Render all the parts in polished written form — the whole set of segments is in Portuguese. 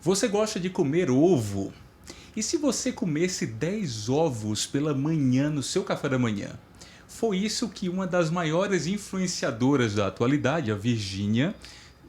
Você gosta de comer ovo? E se você comesse 10 ovos pela manhã no seu café da manhã? Foi isso que uma das maiores influenciadoras da atualidade, a Virgínia,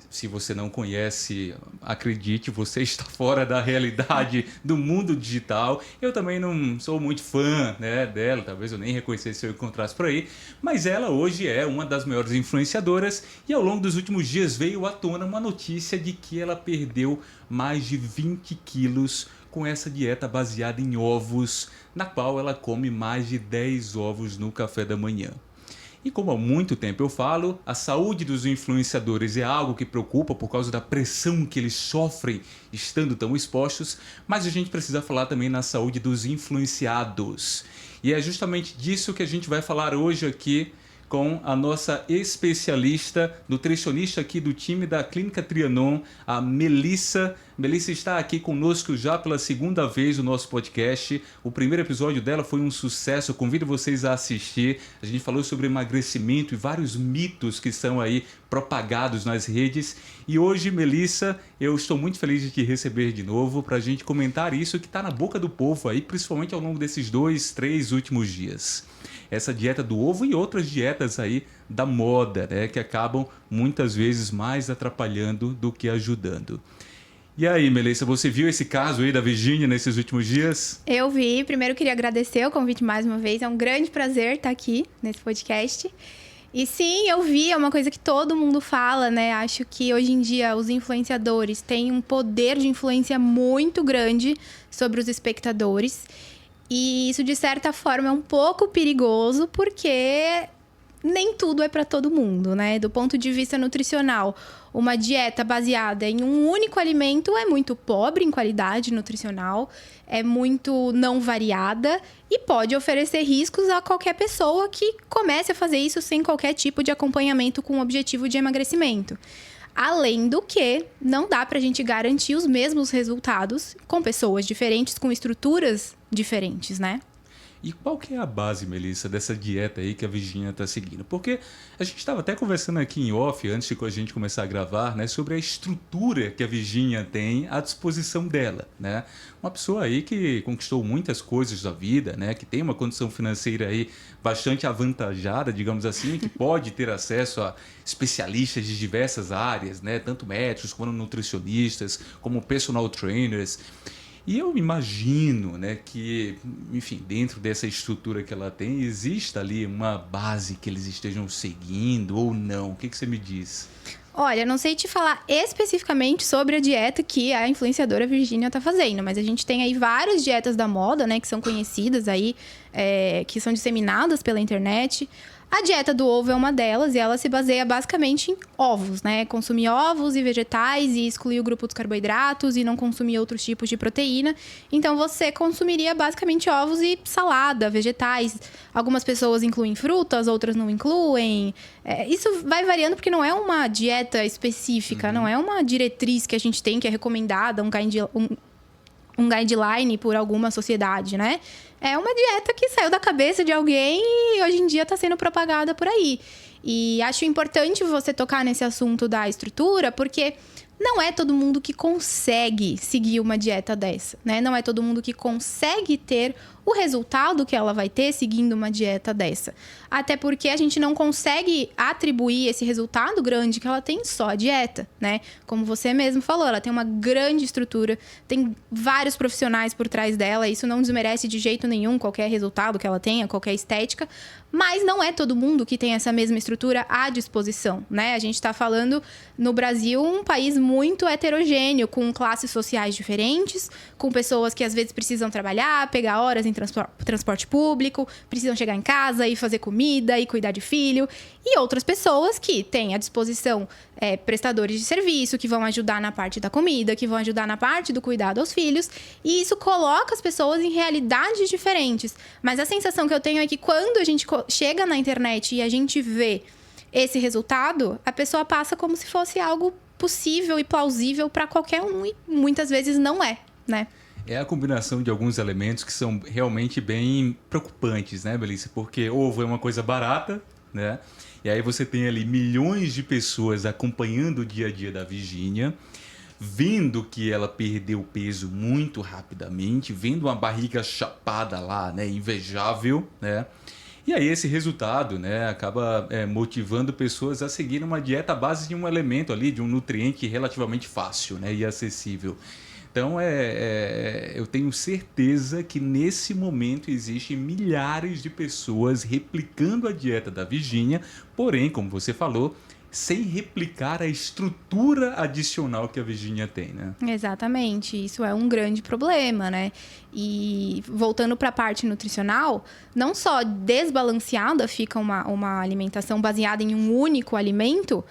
se você não conhece, acredite, você está fora da realidade do mundo digital. Eu também não sou muito fã, né, dela, talvez eu nem reconhecesse se eu encontrasse por aí, mas ela hoje é uma das maiores influenciadoras e ao longo dos últimos dias veio à tona uma notícia de que ela perdeu mais de 20 quilos com essa dieta baseada em ovos, na qual ela come mais de 10 ovos no café da manhã. E como há muito tempo eu falo, a saúde dos influenciadores é algo que preocupa por causa da pressão que eles sofrem estando tão expostos, mas a gente precisa falar também na saúde dos influenciados. E é justamente disso que a gente vai falar hoje aqui com a nossa especialista, nutricionista aqui do time da Clínica Trianon, a Melissa. Melissa está aqui conosco já pela segunda vez no nosso podcast. O primeiro episódio dela foi um sucesso, eu convido vocês a assistir. A gente falou sobre emagrecimento e vários mitos que são aí propagados nas redes. E hoje, Melissa, eu estou muito feliz de te receber de novo para a gente comentar isso que está na boca do povo aí, principalmente ao longo desses 2, 3 últimos dias. Essa dieta do ovo e outras dietas aí da moda, né, que acabam muitas vezes mais atrapalhando do que ajudando. E aí, Melissa, você viu esse caso aí da Virgínia nesses últimos dias? Eu vi. Primeiro queria agradecer o convite mais uma vez. É um grande prazer estar aqui nesse podcast. E sim, eu vi, é uma coisa que todo mundo fala, né? Acho que hoje em dia os influenciadores têm um poder de influência muito grande sobre os espectadores. E isso, de certa forma, é um pouco perigoso, porque nem tudo é para todo mundo, né? Do ponto de vista nutricional, uma dieta baseada em um único alimento é muito pobre em qualidade nutricional, é muito não variada e pode oferecer riscos a qualquer pessoa que comece a fazer isso sem qualquer tipo de acompanhamento com o objetivo de emagrecimento. Além do que, não dá pra gente garantir os mesmos resultados com pessoas diferentes, com estruturas diferentes, né? E qual que é a base, Melissa, dessa dieta aí que a Virgínia está seguindo? Porque a gente estava até conversando aqui em off, antes de a gente começar a gravar, né, sobre a estrutura que a Virgínia tem à disposição dela, né? Uma pessoa aí que conquistou muitas coisas da vida, né, que tem uma condição financeira aí bastante avantajada, digamos assim, que pode ter acesso a especialistas de diversas áreas, né, tanto médicos como nutricionistas, como personal trainers. E eu imagino, né, que, enfim, dentro dessa estrutura que ela tem, exista ali uma base que eles estejam seguindo ou não. O que você me diz? Olha, não sei te falar especificamente sobre a dieta que a influenciadora Virgínia tá fazendo, mas a gente tem aí várias dietas da moda, né, que são conhecidas aí, que são disseminadas pela internet. A dieta do ovo é uma delas e ela se baseia basicamente em ovos, né? Consumir ovos e vegetais e excluir o grupo dos carboidratos e não consumir outros tipos de proteína. Então, você consumiria basicamente ovos e salada, vegetais. Algumas pessoas incluem frutas, outras não incluem. Isso vai variando porque não é uma dieta específica, não é uma diretriz que a gente tem, que é recomendada, um guideline por alguma sociedade, né? É uma dieta que saiu da cabeça de alguém e hoje em dia está sendo propagada por aí. E acho importante você tocar nesse assunto da estrutura, porque não é todo mundo que consegue seguir uma dieta dessa, né? Não é todo mundo que consegue ter o resultado que ela vai ter seguindo uma dieta dessa. Até porque a gente não consegue atribuir esse resultado grande que ela tem só à dieta, né? Como você mesmo falou, ela tem uma grande estrutura, tem vários profissionais por trás dela, isso não desmerece de jeito nenhum qualquer resultado que ela tenha, qualquer estética, mas não é todo mundo que tem essa mesma estrutura à disposição, né? A gente tá falando, no Brasil, um país muito heterogêneo, com classes sociais diferentes, com pessoas que às vezes precisam trabalhar, pegar horas em transporte público, precisam chegar em casa e fazer comida e cuidar de filho, e outras pessoas que têm à disposição prestadores de serviço, que vão ajudar na parte da comida, que vão ajudar na parte do cuidado aos filhos, e isso coloca as pessoas em realidades diferentes. Mas a sensação que eu tenho é que quando a gente chega na internet e a gente vê esse resultado, a pessoa passa como se fosse algo possível e plausível para qualquer um, e muitas vezes não é, né? É a combinação de alguns elementos que são realmente bem preocupantes, né, Melissa? Porque ovo é uma coisa barata, né? E aí você tem ali milhões de pessoas acompanhando o dia a dia da Virgínia. vendo que ela perdeu peso muito rapidamente, vendo uma barriga chapada lá, né, invejável, né? E aí esse resultado, né, acaba motivando pessoas a seguir uma dieta à base de um elemento ali, de um nutriente relativamente fácil, né, e acessível. Então, eu tenho certeza que nesse momento existem milhares de pessoas replicando a dieta da Virgínia, porém, como você falou, sem replicar a estrutura adicional que a Virgínia tem, né? Exatamente, isso é um grande problema, né? E voltando para a parte nutricional, não só desbalanceada fica uma alimentação baseada em um único alimento,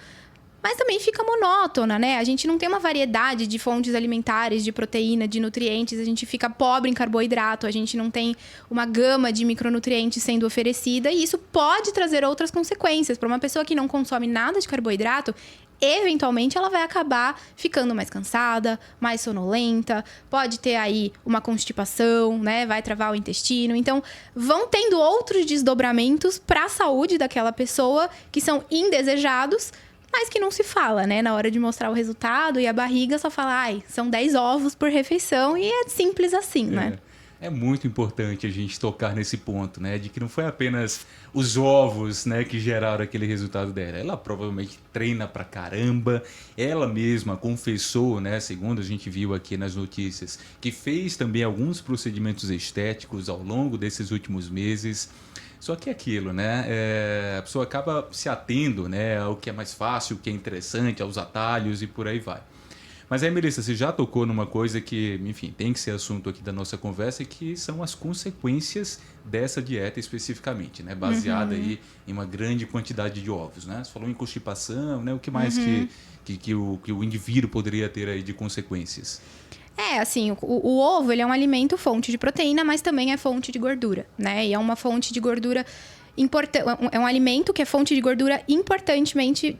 mas também fica monótona, né? A gente não tem uma variedade de fontes alimentares, de proteína, de nutrientes, a gente fica pobre em carboidrato, a gente não tem uma gama de micronutrientes sendo oferecida e isso pode trazer outras consequências. Para uma pessoa que não consome nada de carboidrato, eventualmente ela vai acabar ficando mais cansada, mais sonolenta, pode ter aí uma constipação, né? Vai travar o intestino. Então, vão tendo outros desdobramentos para a saúde daquela pessoa que são indesejados, mas que não se fala, né? Na hora de mostrar o resultado e a barriga só fala, ai, são 10 ovos por refeição e é simples assim, né? É muito importante a gente tocar nesse ponto, né? De que não foi apenas os ovos, né, que geraram aquele resultado dela. Ela provavelmente treina pra caramba. Ela mesma confessou, né, segundo a gente viu aqui nas notícias, que fez também alguns procedimentos estéticos ao longo desses últimos meses. Só que é aquilo, né? A pessoa acaba se atendo, né, ao que é mais fácil, o que é interessante, aos atalhos e por aí vai. Mas aí, Melissa, você já tocou numa coisa que, enfim, tem que ser assunto aqui da nossa conversa, que são as consequências dessa dieta especificamente, né? Baseada aí em uma grande quantidade de ovos, né? Você falou em constipação, né? O que mais que o indivíduo poderia ter aí de consequências? Assim, o ovo, ele é um alimento fonte de proteína, mas também é fonte de gordura, né? E é uma fonte de gordura importante, é um alimento que é fonte de gordura importantemente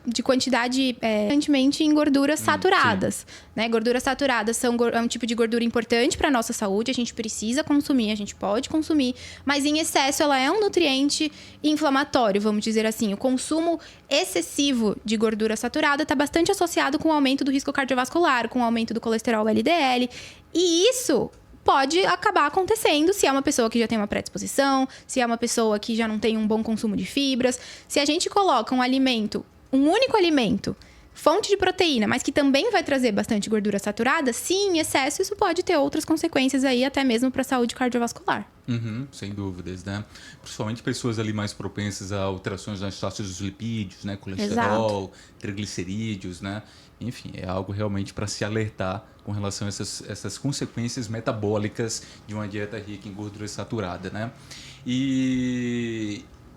de quantidade importantemente em gorduras saturadas, né? Gorduras saturadas é um tipo de gordura importante para a nossa saúde, a gente precisa consumir, a gente pode consumir, mas em excesso ela é um nutriente inflamatório, vamos dizer assim. O consumo excessivo de gordura saturada está bastante associado com o aumento do risco cardiovascular, com o aumento do colesterol LDL, e isso pode acabar acontecendo se é uma pessoa que já tem uma predisposição, se é uma pessoa que já não tem um bom consumo de fibras. Se a gente coloca um único alimento, fonte de proteína, mas que também vai trazer bastante gordura saturada, se em excesso, isso pode ter outras consequências aí, até mesmo para a saúde cardiovascular. Sem dúvidas, né? Principalmente pessoas ali mais propensas a alterações nas taxas dos lipídios, né? Colesterol, triglicerídeos, né? Enfim, é algo realmente para se alertar com relação a essas consequências metabólicas de uma dieta rica em gordura saturada, né?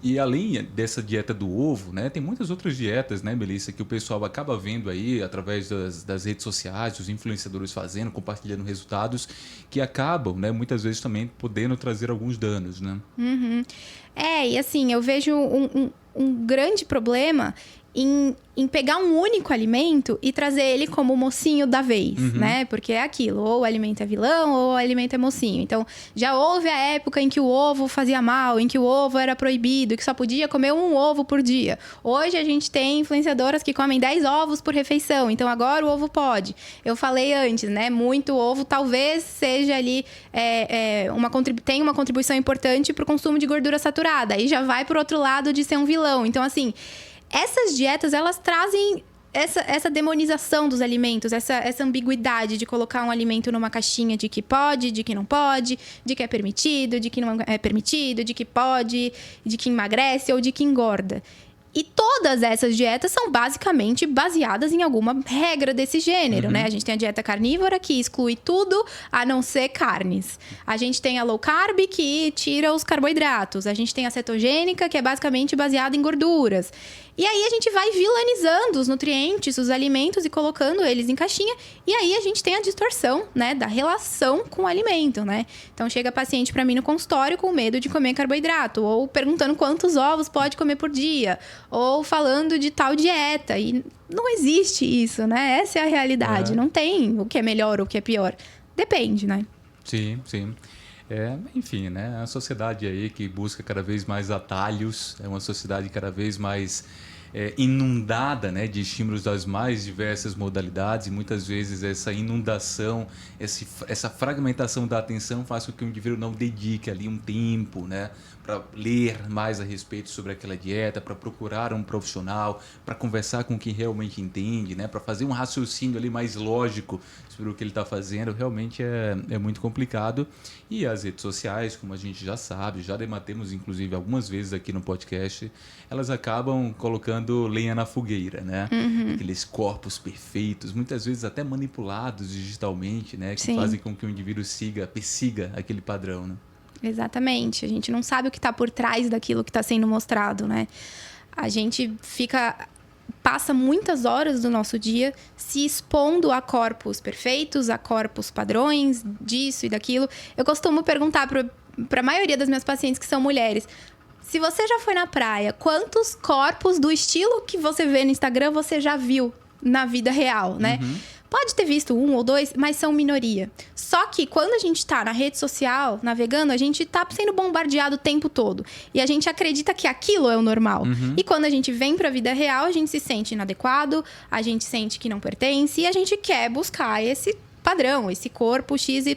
E além dessa dieta do ovo, né, tem muitas outras dietas, né, Melissa, que o pessoal acaba vendo aí através das redes sociais, os influenciadores fazendo, compartilhando resultados, que acabam, né, muitas vezes também podendo trazer alguns danos, né? E assim, eu vejo um grande problema em pegar um único alimento e trazer ele como o mocinho da vez, né? Porque é aquilo, ou o alimento é vilão ou o alimento é mocinho. Então, já houve a época em que o ovo fazia mal, em que o ovo era proibido, que só podia comer um ovo por dia. Hoje a gente tem influenciadoras que comem 10 ovos por refeição, então agora o ovo pode. Eu falei antes, né? Muito ovo talvez seja ali, tem uma contribuição importante para o consumo de gordura saturada. Aí já vai para o outro lado de ser um vilão. Então, assim, essas dietas, elas trazem essa demonização dos alimentos, essa ambiguidade de colocar um alimento numa caixinha de que pode, de que não pode, de que é permitido, de que não é permitido, de que pode, de que emagrece ou de que engorda. E todas essas dietas são basicamente baseadas em alguma regra desse gênero, né? A gente tem a dieta carnívora, que exclui tudo a não ser carnes. A gente tem a low carb, que tira os carboidratos. A gente tem a cetogênica, que é basicamente baseada em gorduras. E aí a gente vai vilanizando os nutrientes, os alimentos e colocando eles em caixinha. E aí a gente tem a distorção, né, da relação com o alimento, né? Então chega paciente para mim no consultório com medo de comer carboidrato, ou perguntando quantos ovos pode comer por dia, ou falando de tal dieta. E não existe isso, né? Essa é a realidade. Não tem o que é melhor ou o que é pior. Depende, né? Sim, sim. Enfim, né? A sociedade aí que busca cada vez mais atalhos, é uma sociedade cada vez mais inundada, né, de estímulos das mais diversas modalidades, e muitas vezes essa inundação, essa fragmentação da atenção faz com que o indivíduo não dedique ali um tempo, né, para ler mais a respeito sobre aquela dieta, para procurar um profissional, para conversar com quem realmente entende, né, para fazer um raciocínio ali mais lógico sobre o que ele está fazendo. Realmente é muito complicado. E as redes sociais, como a gente já sabe, já debatemos inclusive algumas vezes aqui no podcast, elas acabam colocando lenha na fogueira, né? Aqueles corpos perfeitos, muitas vezes até manipulados digitalmente, né, que fazem com que o indivíduo persiga aquele padrão, né? Exatamente. A gente não sabe o que está por trás daquilo que está sendo mostrado, né? A gente passa muitas horas do nosso dia se expondo a corpos perfeitos, a corpos padrões, disso e daquilo. Eu costumo perguntar para a maioria das minhas pacientes que são mulheres: se você já foi na praia, quantos corpos do estilo que você vê no Instagram você já viu na vida real, né? Pode ter visto 1 ou 2, mas são minoria. Só que quando a gente tá na rede social, navegando, a gente tá sendo bombardeado o tempo todo. E a gente acredita que aquilo é o normal. E quando a gente vem pra vida real, a gente se sente inadequado, a gente sente que não pertence e a gente quer buscar esse padrão, esse corpo XYZ.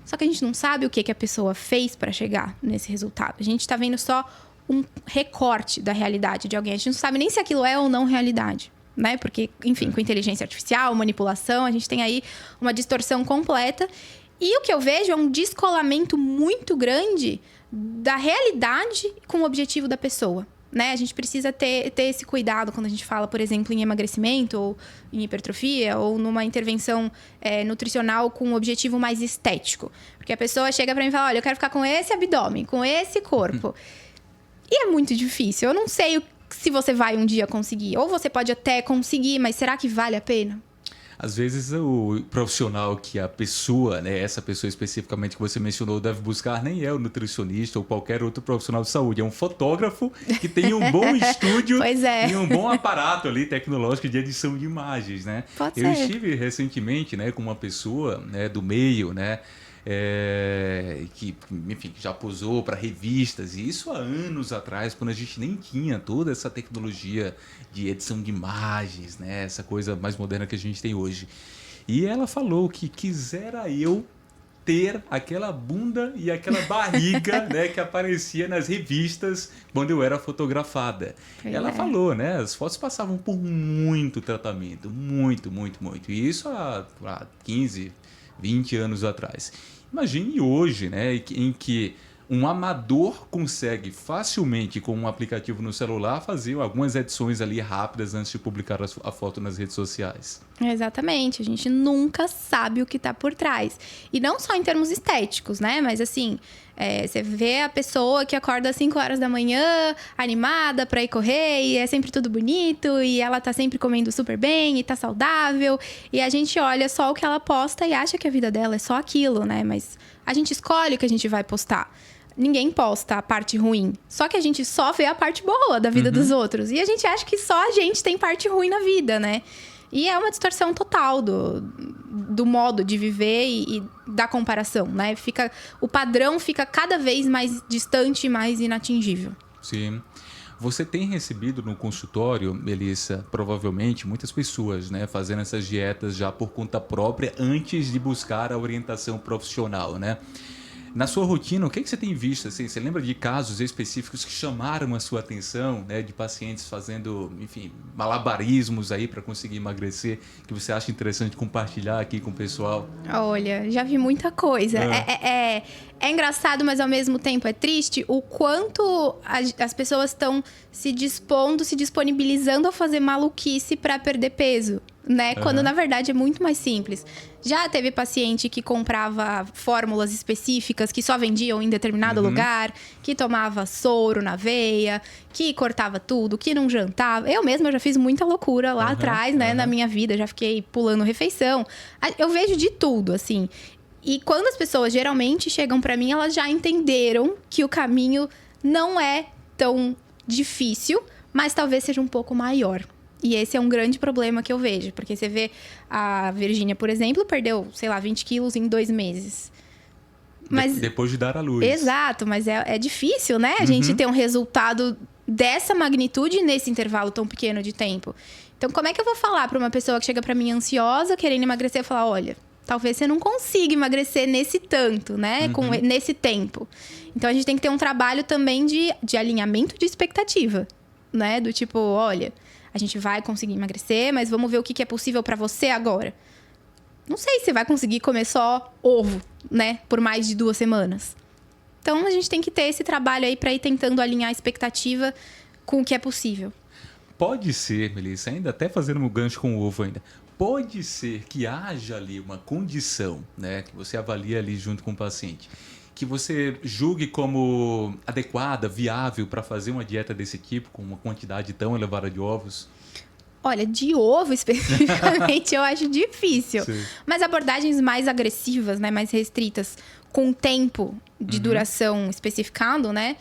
Só que a gente não sabe o que a pessoa fez pra chegar nesse resultado. A gente tá vendo só um recorte da realidade de alguém. A gente não sabe nem se aquilo é ou não realidade, né? Porque, enfim, com inteligência artificial, manipulação, a gente tem aí uma distorção completa. E o que eu vejo é um descolamento muito grande da realidade com o objetivo da pessoa, né? A gente precisa ter esse cuidado quando a gente fala, por exemplo, em emagrecimento, ou em hipertrofia, ou numa intervenção nutricional com um objetivo mais estético. Porque a pessoa chega pra mim e fala: olha, eu quero ficar com esse abdômen, com esse corpo. E é muito difícil. Eu não sei se você vai um dia conseguir. Ou você pode até conseguir, mas será que vale a pena? Às vezes o profissional que a pessoa, né, essa pessoa especificamente que você mencionou, deve buscar nem é o nutricionista ou qualquer outro profissional de saúde. É um fotógrafo que tem um bom estúdio e um bom aparato ali tecnológico de edição de imagens, né? Pode Eu ser. estive recentemente, né, com uma pessoa, né, do meio, né, que, enfim, já posou para revistas, e isso há anos atrás, quando a gente nem tinha toda essa tecnologia de edição de imagens, né, essa coisa mais moderna que a gente tem hoje. E ela falou que quisera eu ter aquela bunda e aquela barriga, né, que aparecia nas revistas quando eu era fotografada. Ela falou, né, as fotos passavam por muito tratamento, muito. E isso há 15, 20 anos atrás. Imagine hoje, né, em que um amador consegue facilmente, com um aplicativo no celular, fazer algumas edições ali rápidas antes de publicar a foto nas redes sociais. Exatamente. A gente nunca sabe o que tá por trás. E não só em termos estéticos, né? Mas assim, você vê a pessoa que acorda às 5 horas da manhã, animada pra ir correr, e é sempre tudo bonito, e ela tá sempre comendo super bem, e tá saudável. E a gente olha só o que ela posta e acha que a vida dela é só aquilo, né? Mas a gente escolhe o que a gente vai postar. Ninguém posta a parte ruim. Só que a gente só vê a parte boa da vida dos outros. E a gente acha que só a gente tem parte ruim na vida, né? E é uma distorção total do modo de viver e da comparação, né? O padrão fica cada vez mais distante e mais inatingível. Sim. Você tem recebido no consultório, Melissa, provavelmente muitas pessoas, né, fazendo essas dietas já por conta própria antes de buscar a orientação profissional, né? Na sua rotina, o que você tem visto? Assim, você lembra de casos específicos que chamaram a sua atenção, né, de pacientes fazendo, enfim, malabarismos aí para conseguir emagrecer, que você acha interessante compartilhar aqui com o pessoal? Olha, já vi muita coisa. É engraçado, mas ao mesmo tempo é triste o quanto as pessoas estão se disponibilizando a fazer maluquice para perder peso, né? Quando na verdade é muito mais simples. Já teve paciente que comprava fórmulas específicas que só vendiam em determinado lugar, que tomava soro na veia, que cortava tudo, que não jantava. Eu mesma já fiz muita loucura lá atrás, né? Na minha vida, já fiquei pulando refeição. Eu vejo de tudo, assim. E quando as pessoas geralmente chegam pra mim, elas já entenderam que o caminho não é tão difícil, mas talvez seja um pouco maior. E esse é um grande problema que eu vejo. Porque você vê a Virgínia, por exemplo, perdeu, sei lá, 20 quilos em 2 meses. Mas... Depois de dar à luz. Exato, mas é difícil, né? A gente ter um resultado dessa magnitude nesse intervalo tão pequeno de tempo. Então, como é que eu vou falar para uma pessoa que chega para mim ansiosa, querendo emagrecer, e falar, olha, talvez você não consiga emagrecer nesse tanto, né? Nesse tempo. Então, a gente tem que ter um trabalho também de alinhamento de expectativa, né? Do tipo, olha, a gente vai conseguir emagrecer, mas vamos ver o que é possível para você agora. Não sei se vai conseguir comer só ovo, né? Por mais de 2 semanas. Então, a gente tem que ter esse trabalho aí para ir tentando alinhar a expectativa com o que é possível. Pode ser, Melissa, ainda até fazendo um gancho com o ovo ainda, pode ser que haja ali uma condição, né, que você avalia ali junto com o paciente, que você julgue como adequada, viável para fazer uma dieta desse tipo, com uma quantidade tão elevada de ovos? Olha, de ovo especificamente eu acho difícil. Sim. Mas abordagens mais agressivas, né, mais restritas, com tempo de duração especificado, né,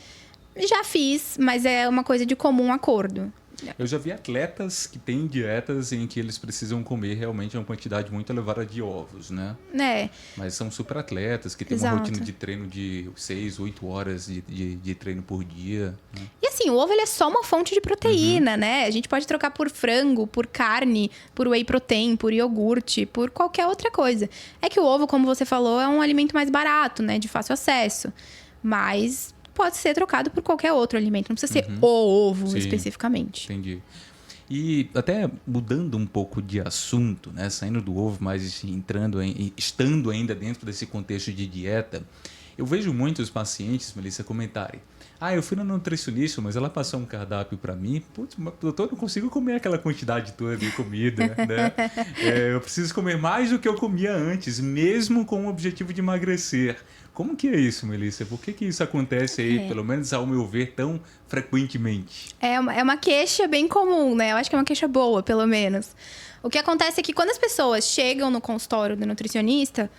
já fiz, mas é uma coisa de comum acordo. Eu já vi atletas que têm dietas em que eles precisam comer realmente uma quantidade muito elevada de ovos, né? É. Mas são super atletas que têm uma rotina de treino de 6, 8 horas de treino por dia. Né? E assim, o ovo ele é só uma fonte de proteína, né? A gente pode trocar por frango, por carne, por whey protein, por iogurte, por qualquer outra coisa. É que o ovo, como você falou, é um alimento mais barato, né? De fácil acesso. Mas pode ser trocado por qualquer outro alimento. Não precisa ser o ovo especificamente. Entendi. E até mudando um pouco de assunto, né? Saindo do ovo, mas estando ainda dentro desse contexto de dieta, eu vejo muitos pacientes, Melissa, comentarem: eu fui na nutricionista, mas ela passou um cardápio para mim. Putz, doutor, eu não consigo comer aquela quantidade toda de comida, né? Eu preciso comer mais do que eu comia antes, mesmo com o objetivo de emagrecer. Como que é isso, Melissa? Por que isso acontece aí, pelo menos ao meu ver, tão frequentemente? É uma queixa bem comum, né? Eu acho que é uma queixa boa, pelo menos. O que acontece é que quando as pessoas chegam no consultório do nutricionista,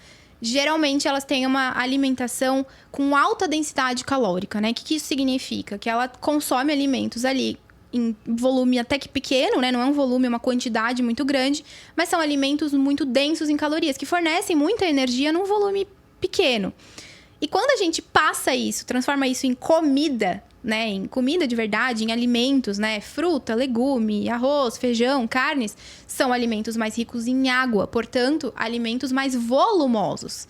geralmente elas têm uma alimentação com alta densidade calórica, né? O que isso significa? Que ela consome alimentos ali em volume até que pequeno, né? Não é um volume, é uma quantidade muito grande, mas são alimentos muito densos em calorias, que fornecem muita energia num volume pequeno. E quando a gente passa isso, transforma isso em comida, né? Em comida de verdade, em alimentos, né? Fruta, legume, arroz, feijão, carnes, são alimentos mais ricos em água, portanto, alimentos mais volumosos.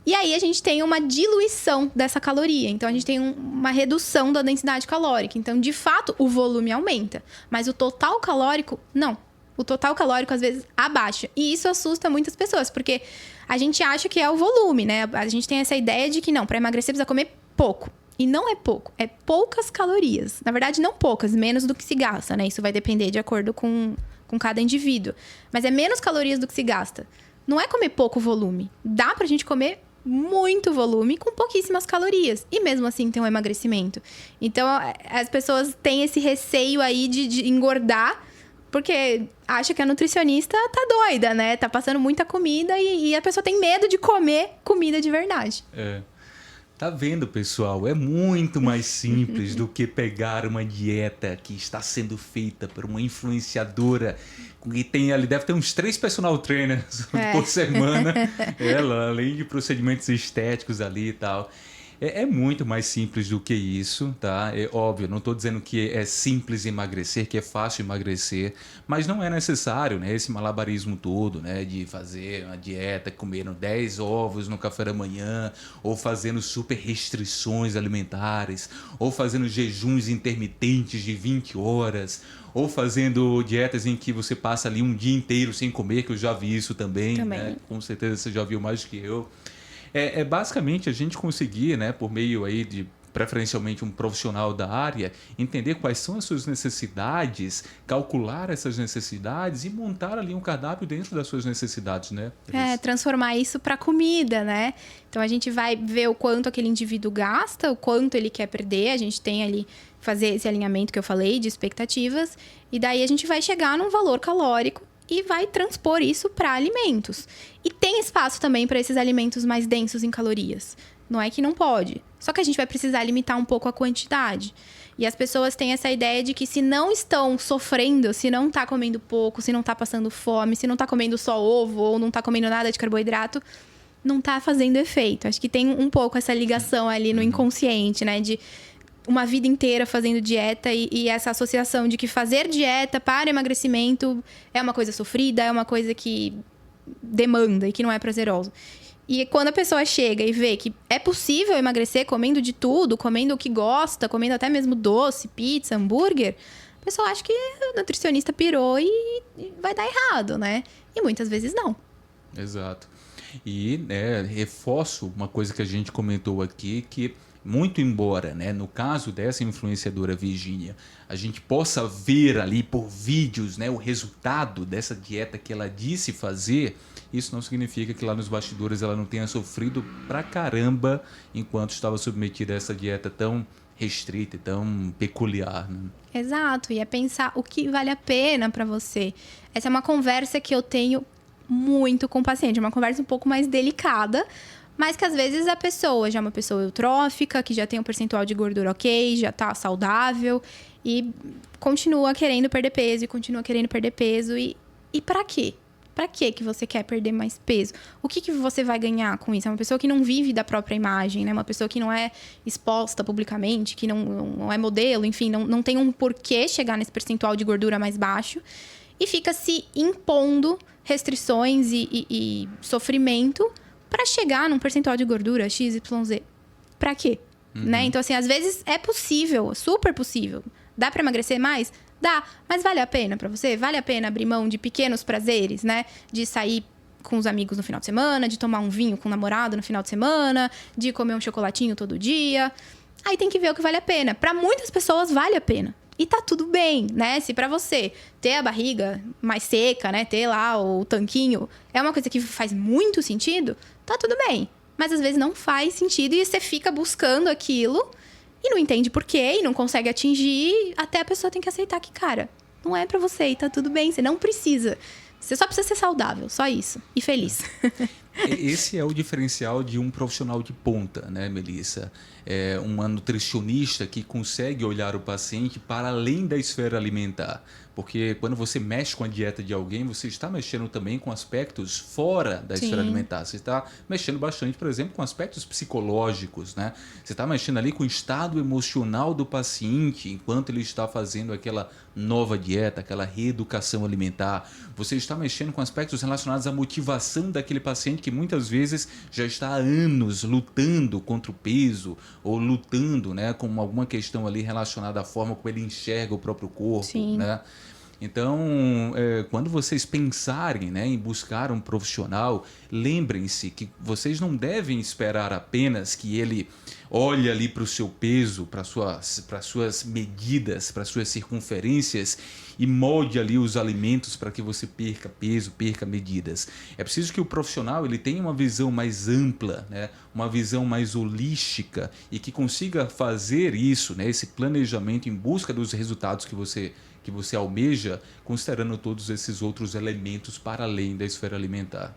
E aí a gente tem uma diluição dessa caloria. Então, a gente tem uma redução da densidade calórica. Então, de fato, o volume aumenta. Mas o total calórico, não. O total calórico, às vezes, abaixa. E isso assusta muitas pessoas, porque a gente acha que é o volume, né? A gente tem essa ideia de que, não, para emagrecer precisa comer pouco. E não é pouco, é poucas calorias. Na verdade, não poucas, menos do que se gasta, né? Isso vai depender de acordo com cada indivíduo. Mas é menos calorias do que se gasta. Não é comer pouco volume. Dá pra gente comer muito volume com pouquíssimas calorias. E mesmo assim tem um emagrecimento. Então, as pessoas têm esse receio aí de engordar, porque acha que a nutricionista tá doida, né? Tá passando muita comida e a pessoa tem medo de comer comida de verdade. Tá vendo, pessoal? É muito mais simples do que pegar uma dieta que está sendo feita por uma influenciadora que tem ali, deve ter uns 3 personal trainers por semana, ela, além de procedimentos estéticos ali e tal. É muito mais simples do que isso, tá? É óbvio, não estou dizendo que é simples emagrecer, que é fácil emagrecer, mas não é necessário, né? Esse malabarismo todo, né? De fazer uma dieta comendo 10 ovos no café da manhã, ou fazendo super restrições alimentares, ou fazendo jejuns intermitentes de 20 horas, ou fazendo dietas em que você passa ali um dia inteiro sem comer, que eu já vi isso também. Né? Com certeza você já viu mais do que eu. É basicamente a gente conseguir, né, por meio aí de preferencialmente um profissional da área, entender quais são as suas necessidades, calcular essas necessidades e montar ali um cardápio dentro das suas necessidades, né? Transformar isso para comida, né? Então a gente vai ver o quanto aquele indivíduo gasta, o quanto ele quer perder, a gente tem ali fazer esse alinhamento que eu falei de expectativas e daí a gente vai chegar num valor calórico e vai transpor isso para alimentos. E tem espaço também para esses alimentos mais densos em calorias. Não é que não pode. Só que a gente vai precisar limitar um pouco a quantidade. E as pessoas têm essa ideia de que se não estão sofrendo, se não tá comendo pouco, se não tá passando fome, se não tá comendo só ovo ou não tá comendo nada de carboidrato, não tá fazendo efeito. Acho que tem um pouco essa ligação ali no inconsciente, né? De uma vida inteira fazendo dieta e essa associação de que fazer dieta para emagrecimento é uma coisa sofrida, é uma coisa que demanda e que não é prazeroso. E quando a pessoa chega e vê que é possível emagrecer comendo de tudo, comendo o que gosta, comendo até mesmo doce, pizza, hambúrguer, a pessoa acha que o nutricionista pirou e vai dar errado, né? E muitas vezes não. Exato. E reforço uma coisa que a gente comentou aqui, que muito embora, né, no caso dessa influenciadora Virgínia, a gente possa ver ali por vídeos, né, o resultado dessa dieta que ela disse fazer, isso não significa que lá nos bastidores ela não tenha sofrido pra caramba enquanto estava submetida a essa dieta tão restrita e tão peculiar, né? Exato, e é pensar o que vale a pena pra você. Essa é uma conversa que eu tenho muito com o paciente, é uma conversa um pouco mais delicada, mas que às vezes a pessoa já é uma pessoa eutrófica, que já tem um percentual de gordura ok, já tá saudável e continua querendo perder peso e pra quê? Pra quê que você quer perder mais peso? O que você vai ganhar com isso? É uma pessoa que não vive da própria imagem, né? Uma pessoa que não é exposta publicamente, que não é modelo, enfim, não tem um porquê chegar nesse percentual de gordura mais baixo. E fica se impondo restrições e sofrimento para chegar num percentual de gordura XYZ. Pra quê? Né? Então, assim, às vezes é possível, super possível. Dá para emagrecer mais? Dá, mas vale a pena pra você? Vale a pena abrir mão de pequenos prazeres, né? De sair com os amigos no final de semana, de tomar um vinho com o namorado no final de semana, de comer um chocolatinho todo dia. Aí tem que ver o que vale a pena. Pra muitas pessoas vale a pena. E tá tudo bem, né? Se pra você ter a barriga mais seca, né? Ter lá o tanquinho, é uma coisa que faz muito sentido, tá tudo bem. Mas às vezes não faz sentido e você fica buscando aquilo e não entende por quê e não consegue atingir, até a pessoa tem que aceitar que, cara, não é pra você e tá tudo bem, você não precisa. Você só precisa ser saudável, só isso. E feliz. Esse é o diferencial de um profissional de ponta, né, Melissa? É uma nutricionista que consegue olhar o paciente para além da esfera alimentar. Porque quando você mexe com a dieta de alguém, você está mexendo também com aspectos fora da esfera alimentar. Você está mexendo bastante, por exemplo, com aspectos psicológicos, né? Você está mexendo ali com o estado emocional do paciente enquanto ele está fazendo aquela nova dieta, aquela reeducação alimentar. Você está mexendo com aspectos relacionados à motivação daquele paciente que muitas vezes já está há anos lutando contra o peso ou lutando, né, com alguma questão ali relacionada à forma como ele enxerga o próprio corpo, né? Então, quando vocês pensarem, né, em buscar um profissional, lembrem-se que vocês não devem esperar apenas que ele olhe ali para o seu peso, para suas medidas, para suas circunferências e molde ali os alimentos para que você perca peso, perca medidas. É preciso que o profissional ele tenha uma visão mais ampla, né, uma visão mais holística e que consiga fazer isso, né, esse planejamento em busca dos resultados que você almeja, considerando todos esses outros elementos para além da esfera alimentar.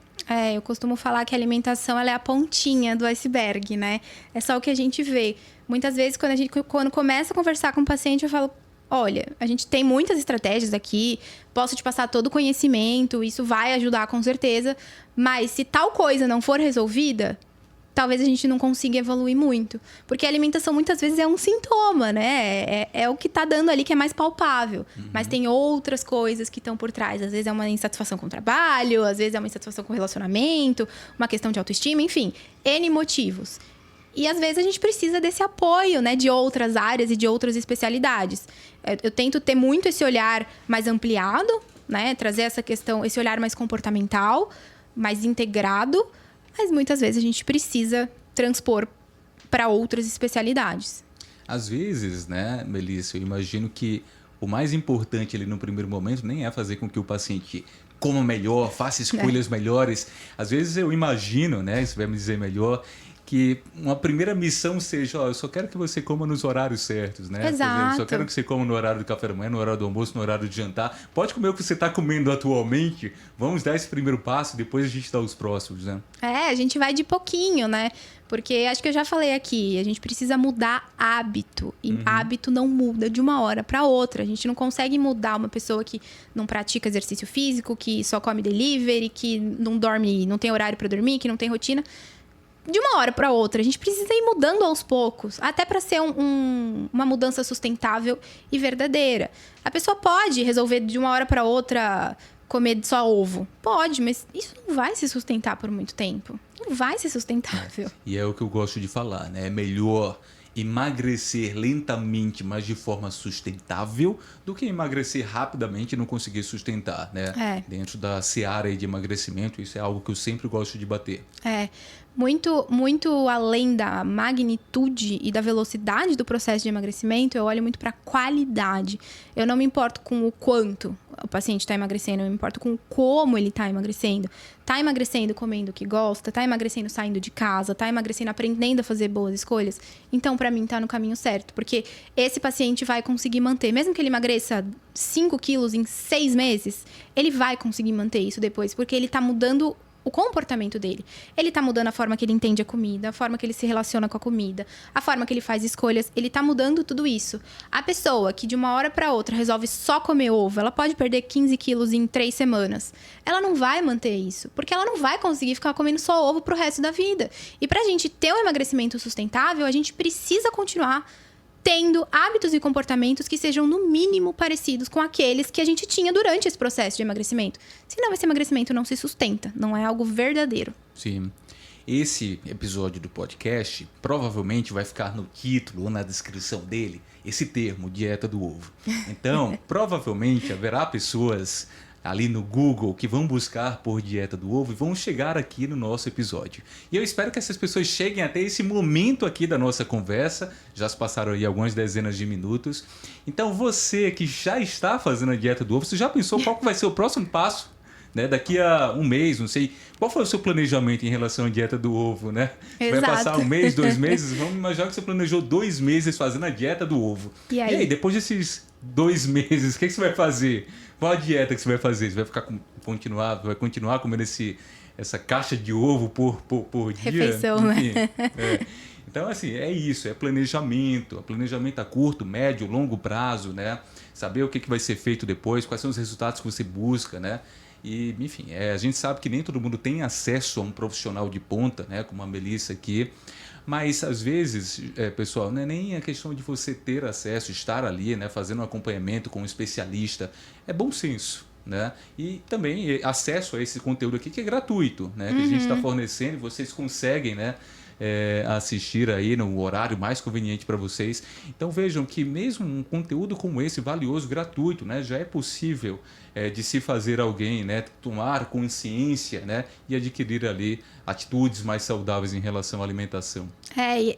Eu costumo falar que a alimentação ela é a pontinha do iceberg, né? É só o que a gente vê. Muitas vezes, quando começa a conversar com o paciente, eu falo, olha, a gente tem muitas estratégias aqui, posso te passar todo o conhecimento, isso vai ajudar com certeza, mas se tal coisa não for resolvida, talvez a gente não consiga evoluir muito. Porque a alimentação, muitas vezes, é um sintoma, né? É o que tá dando ali que é mais palpável. Mas tem outras coisas que estão por trás. Às vezes é uma insatisfação com o trabalho, às vezes é uma insatisfação com o relacionamento, uma questão de autoestima, enfim. N motivos. E, às vezes, a gente precisa desse apoio, né? De outras áreas e de outras especialidades. Eu tento ter muito esse olhar mais ampliado, né? Trazer essa questão, esse olhar mais comportamental, mais integrado. Mas muitas vezes a gente precisa transpor para outras especialidades. Às vezes, né, Melissa, eu imagino que o mais importante ali no primeiro momento nem é fazer com que o paciente coma melhor, faça escolhas melhores. Às vezes eu imagino, né, se vai me dizer melhor, que uma primeira missão seja, eu só quero que você coma nos horários certos, né? Exato. Eu só quero que você coma no horário do café da manhã, no horário do almoço, no horário de jantar. Pode comer o que você está comendo atualmente. Vamos dar esse primeiro passo, depois a gente dá os próximos, né? A gente vai de pouquinho, né? Porque acho que eu já falei aqui, a gente precisa mudar hábito. E hábito não muda de uma hora para outra. A gente não consegue mudar uma pessoa que não pratica exercício físico, que só come delivery, que não dorme, não tem horário para dormir, que não tem rotina. de uma hora para outra. A gente precisa ir mudando aos poucos, até para ser uma mudança sustentável e verdadeira. A pessoa pode resolver de uma hora para outra comer só ovo. Pode, mas isso não vai se sustentar por muito tempo. Não vai ser sustentável. E é o que eu gosto de falar, né? É melhor emagrecer lentamente, mas de forma sustentável, do que emagrecer rapidamente e não conseguir sustentar, né? Dentro da seara aí de emagrecimento, isso é algo que eu sempre gosto de bater. Muito, muito além da magnitude e da velocidade do processo de emagrecimento, eu olho muito para a qualidade. Eu não me importo com o quanto o paciente está emagrecendo, eu me importo com como ele está emagrecendo. Está emagrecendo comendo o que gosta, está emagrecendo saindo de casa, está emagrecendo aprendendo a fazer boas escolhas. Então, para mim, está no caminho certo. Porque esse paciente vai conseguir manter, mesmo que ele emagreça 5 quilos em 6 meses, ele vai conseguir manter isso depois, porque ele está mudando o comportamento dele. Ele tá mudando a forma que ele entende a comida, a forma que ele se relaciona com a comida, a forma que ele faz escolhas. Ele tá mudando tudo isso. A pessoa que de uma hora para outra resolve só comer ovo, ela pode perder 15 quilos em 3 semanas. Ela não vai manter isso, porque ela não vai conseguir ficar comendo só ovo pro resto da vida. E pra gente ter um emagrecimento sustentável, a gente precisa continuar tendo hábitos e comportamentos que sejam, no mínimo, parecidos com aqueles que a gente tinha durante esse processo de emagrecimento. Senão, esse emagrecimento não se sustenta, não é algo verdadeiro. Sim. Esse episódio do podcast provavelmente vai ficar no título ou na descrição dele, esse termo, dieta do ovo. Então, provavelmente haverá pessoas ali no Google que vão buscar por dieta do ovo e vão chegar aqui no nosso episódio. E eu espero que essas pessoas cheguem até esse momento aqui da nossa conversa. Já se passaram aí algumas dezenas de minutos. Então você que já está fazendo a dieta do ovo, você já pensou qual que vai ser o próximo passo? Né? Daqui a um mês, não sei. Qual foi o seu planejamento em relação à dieta do ovo, né? Exato. Vai passar um mês, 2 meses? Vamos imaginar que você planejou 2 meses fazendo a dieta do ovo. E aí, depois desses 2 meses, o que você vai fazer? Qual a dieta que você vai fazer? Você vai continuar comendo essa caixa de ovo por dia? refeição, Enfim, né? Então, assim, é isso, é planejamento a curto, médio, longo prazo, né? Saber o que vai ser feito depois, quais são os resultados que você busca, né? E, enfim, a gente sabe que nem todo mundo tem acesso a um profissional de ponta, né? Como a Melissa aqui. Mas, às vezes, pessoal, não é nem a questão de você ter acesso, estar ali, né? Fazendo um acompanhamento com um especialista. É bom senso, né? E também acesso a esse conteúdo aqui que é gratuito, né? Que a gente está fornecendo e vocês conseguem, né? Assistir aí no horário mais conveniente para vocês. Então vejam que mesmo um conteúdo como esse, valioso, gratuito, né, já é possível de se fazer alguém, né, tomar consciência, né, e adquirir ali atitudes mais saudáveis em relação à alimentação.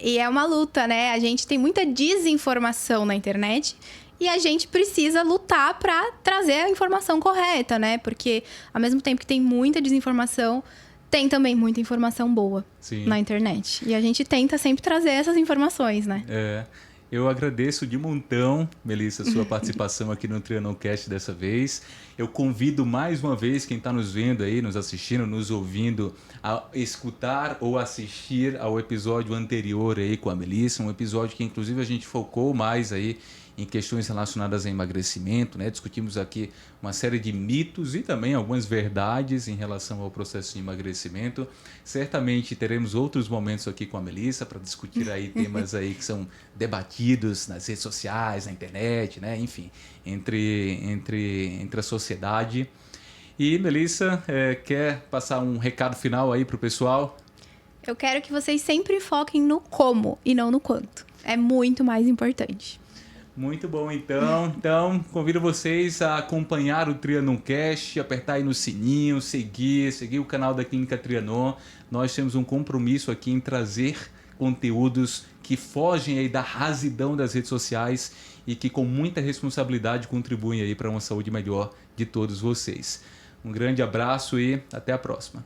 E é uma luta, né? A gente tem muita desinformação na internet e a gente precisa lutar para trazer a informação correta, né? Porque ao mesmo tempo que tem muita desinformação, tem também muita informação boa na internet. E a gente tenta sempre trazer essas informações, né? Eu agradeço de montão, Melissa, a sua participação aqui no TrianonCast dessa vez. Eu convido mais uma vez quem está nos vendo aí, nos assistindo, nos ouvindo, a escutar ou assistir ao episódio anterior aí com a Melissa. Um episódio que, inclusive, a gente focou mais aí em questões relacionadas a emagrecimento, né? Discutimos aqui uma série de mitos e também algumas verdades em relação ao processo de emagrecimento. Certamente teremos outros momentos aqui com a Melissa para discutir aí temas aí que são debatidos nas redes sociais, na internet, né? Enfim, entre a sociedade. E Melissa, quer passar um recado final aí para o pessoal? Eu quero que vocês sempre foquem no como e não no quanto. É muito mais importante. Muito bom, então. Então, convido vocês a acompanhar o TrianonCast, apertar aí no sininho, seguir o canal da Clínica Trianon. Nós temos um compromisso aqui em trazer conteúdos que fogem aí da rasidão das redes sociais e que com muita responsabilidade contribuem aí para uma saúde melhor de todos vocês. Um grande abraço e até a próxima.